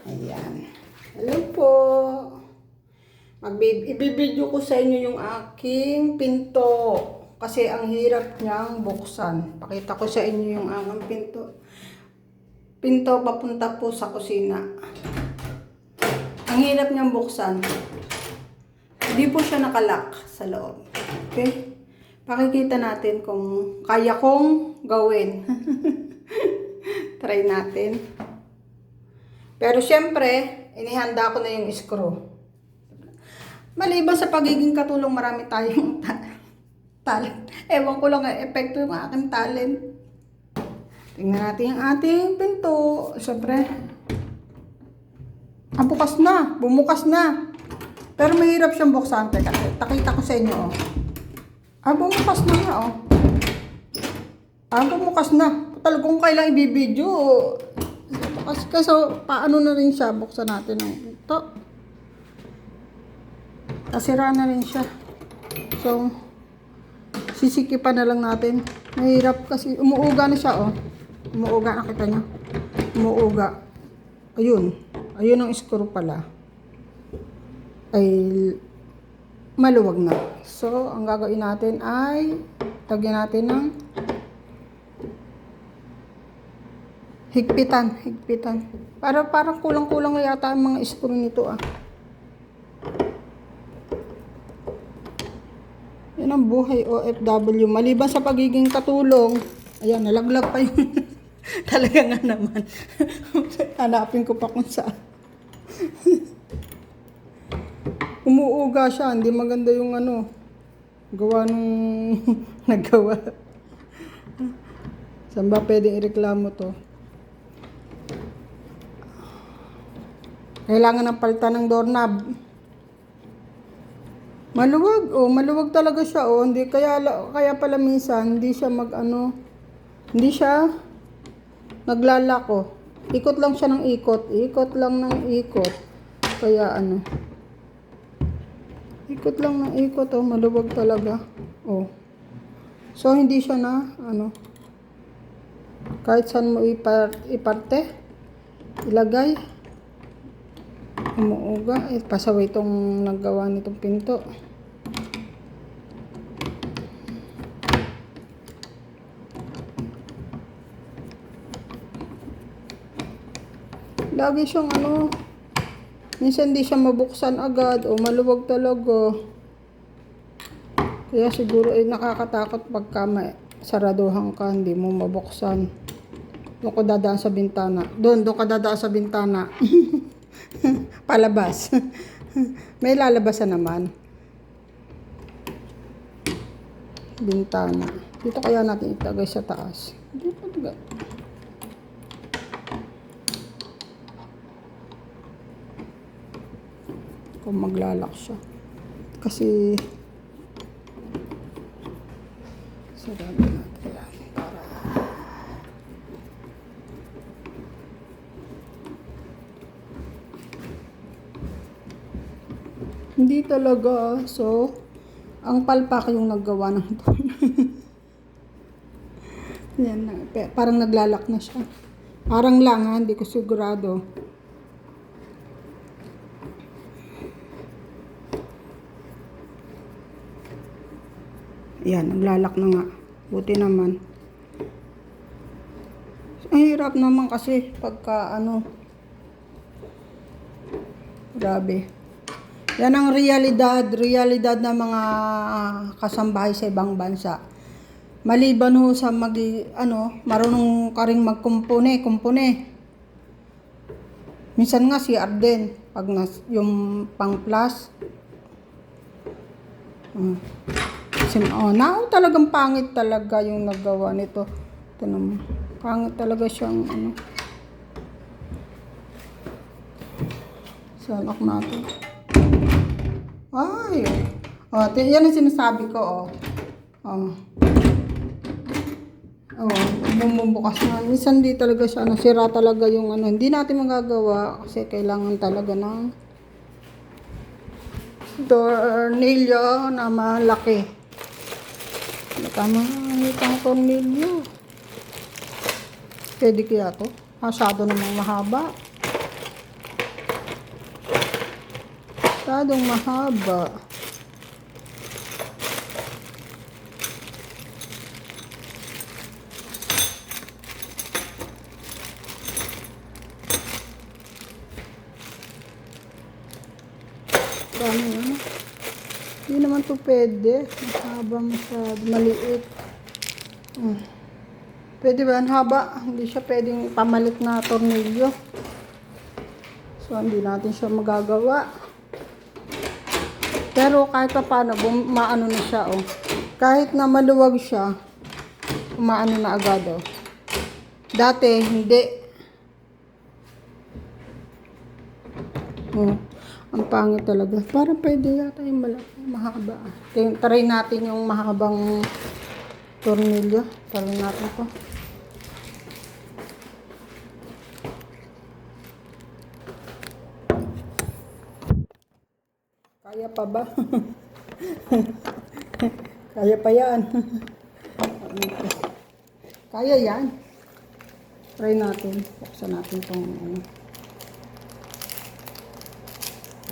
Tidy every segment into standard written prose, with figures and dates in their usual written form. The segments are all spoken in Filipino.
Ayan. Hello po. Ibibidyo ko sa inyo yung aking pinto. Kasi ang hirap niyang buksan. Pakita ko sa inyo yung aking pinto. Pinto papunta po sa kusina. Ang hirap niyang buksan. Hindi po siya nakalock sa loob. Okay? Pakikita natin kung kaya kong gawin. Try natin. Pero syempre, inihanda ko na yung screw. Maliban sa pagiging katulong, marami tayong talent. Ewan ko lang ang epekto yung aking talent. Tingnan natin yung ating pinto. Syempre, bukas na. Bumukas na. Pero mahirap siyang buksan. Takita ko sa inyo, oh. Bumukas na nga, oh. Bumukas na. Talagang kailang ibibidyo. Kasi paano na rin siya. Buksan natin ang ito. Nasira na rin siya. So, sisikipan na lang natin. Mahirap kasi. Umuuga na siya, oh. Umuuga. Nakita nyo? Umuuga. Ayun. Ayun ang screw pala. Ay maluwag na. So, ang gagawin natin ay lagyan natin ng higpitan. Parang kulang-kulang yata ang mga screw nito, ah. Yan ang buhay OFW. Maliban sa pagiging katulong, ayan, nalaglag pa yun. Talaga nga naman. Hanapin ko pa kung saan. Umuuga siya. Hindi maganda yung gawa nung naggawa. Saan ba pwedeng ireklamo to? Kailangan ng palitan ng doorknob. Maluwag. Maluwag talaga siya. Hindi, kaya pala minsan, hindi siya hindi siya naglalako. Ikot lang siya ng ikot. Ikot lang ng ikot. Kaya ikot lang ng ikot, maluwag talaga. So, hindi siya na, kahit saan mo iparte, ilagay, umuuga. Pasaway itong naggawa nitong pinto. Lagi siyang minsan di siya mabuksan agad o maluwag talaga. Kaya siguro nakakatakot pagka saraduhan ka, hindi mo mabuksan. Doon ka dadaan sa bintana. Doon ka dadaan sa bintana. Palabas. May lalabasan naman. Bintana. Dito kaya natin itagay sa taas. Dito tagay. Kung maglalak siya. Kasi sarado natin yan para hindi talaga. So, ang palpak yung naggawa ng ito. Yan, parang naglalak na siya. Parang lang, hindi ko sigurado. Yan, naglalak na nga. Buti naman. Ang hirap naman kasi pagka grabe. Yan ang realidad ng mga kasambahay sa ibang bansa. Maliban ho sa marunong ka rin magkumpone. Minsan nga si Arden, pag yung pang plus, talagang pangit talaga yung naggawa nito. Ito naman. Pangit talaga siyang salak natin. Ay. Yan ang sinasabi ko, bumubukas na. Minsan di talaga siya, sira talaga yung hindi natin magagawa kasi kailangan talaga ng tornilyo na malaki. Tama itong tornilyo. Pwede kaya to? Masyado namang mahaba. Masyadong mahaba. Dami ano? Hindi naman to pwede. Mahaba masyado. Maliit. Pwede ba? Ang haba. Hindi siya pwedeng pamalit na tornilyo. So, hindi natin siya magagawa. Pero kahit pa paano, maano na siya, oh. Kahit na maluwag siya, umaano na agad, oh. Dati, hindi. Oh, ang pangit talaga. Parang pwede yata yung mahaba. Try natin yung mahabang tornilyo. Try natin to. Kaya pa ba? Kaya pa yan. Kaya yan. Try natin. Buksan natin itong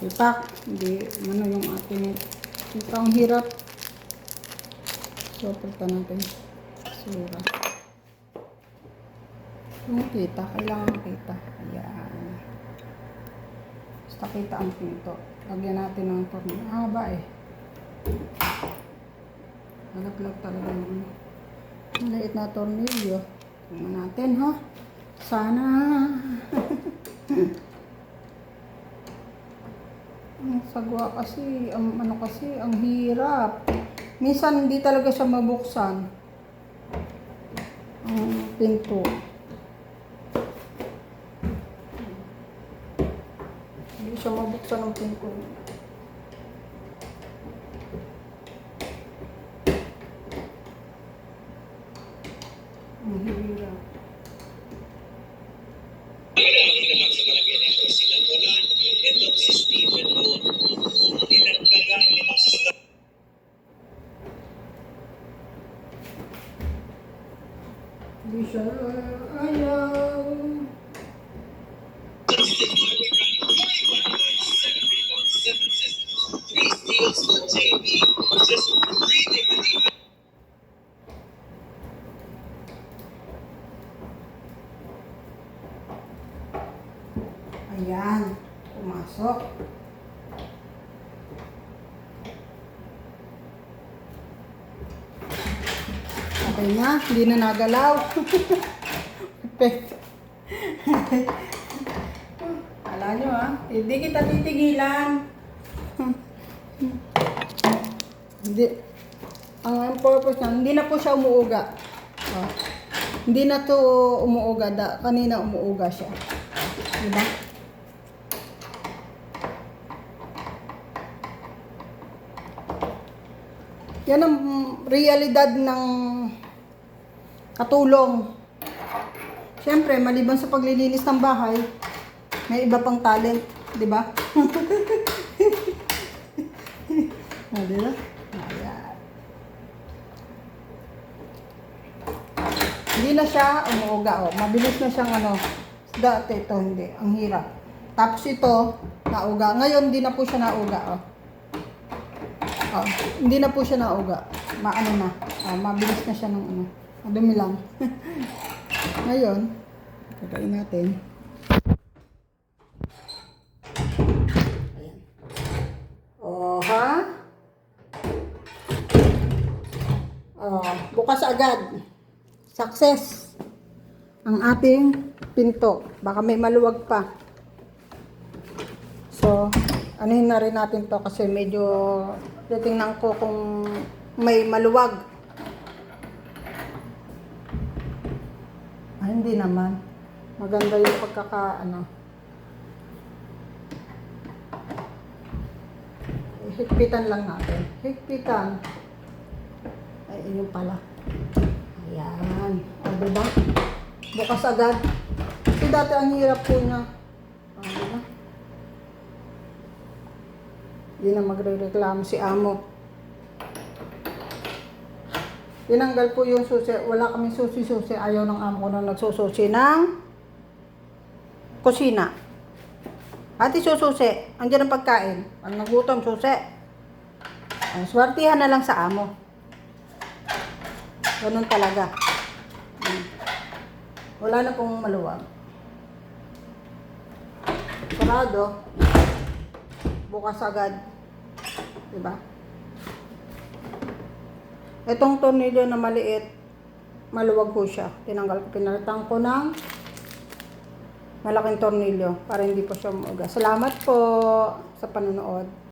ipak. Hindi, ano yung ating ito ang hirap. So, pulta natin. Sura. Yung kita. Kailangan makita. Ayan. Basta kita ang pinto. Lagyan natin ng tornilyo. Haba eh. Malaglag talaga naman. Maliit na tornilyo. Tingnan natin ha. Sana. Ang sagwa kasi, ang hirap. Minsan hindi talaga siya mabuksan. Ang pinto. Hindi siya mabuksan ng pinto. Ang hirap. Hindi siya ayaw. Ayan, pumasok. Okay na, hindi na nagalaw. Perfect. Kala nyo hindi kita titigilan. Hindi. Ang purpose na, hindi na po siya umuuga. Oh. Hindi na to umuuga. Kanina umuuga siya. Diba? Yan ang realidad ng katulong. Siyempre, maliban sa paglilinis ng bahay, may iba pang talent, di ba? Di ba? Ayan. Hindi na siya umuuga, oh. Mabilis na siyang dati ito, hindi. Ang hirap. Tapos ito, nauga. Ngayon, hindi na po siya nauga, oh. Oh, hindi na po siya nauga. Maano na. Oh, mabilis na siya ng madumi lang. Ngayon, pagkain natin. Ayan. Oh, ha? Oh, bukas agad. Success. Ang ating pinto. Baka may maluwag pa. So, anuhin na rin natin to kasi medyo titingnan ko kung may maluwag. Hindi naman. Maganda yung higpitan lang natin. Higpitan. Ay, yun pala. Ayan. O, diba? Bukas agad. Kasi dati ang hirap po niya. O, diba? Hindi na magre-reklamo si amo. Tinanggal po yung susi. Wala kaming susi-susi. Ayaw ng amo ko na nagsususi ng kusina. Ate, sususi. Andiyan ang pagkain. Pag nagutom, susi. Ay, swertihan na lang sa amo. Ganun talaga. Wala na pong maluwag. Sarado. Bukas agad. Diba? Itong tornilyo na maliit, maluwag ko siya. Tinanggal ko, pinalitan ko ng malaking tornilyo para hindi po siya umuga. Salamat po sa panonood.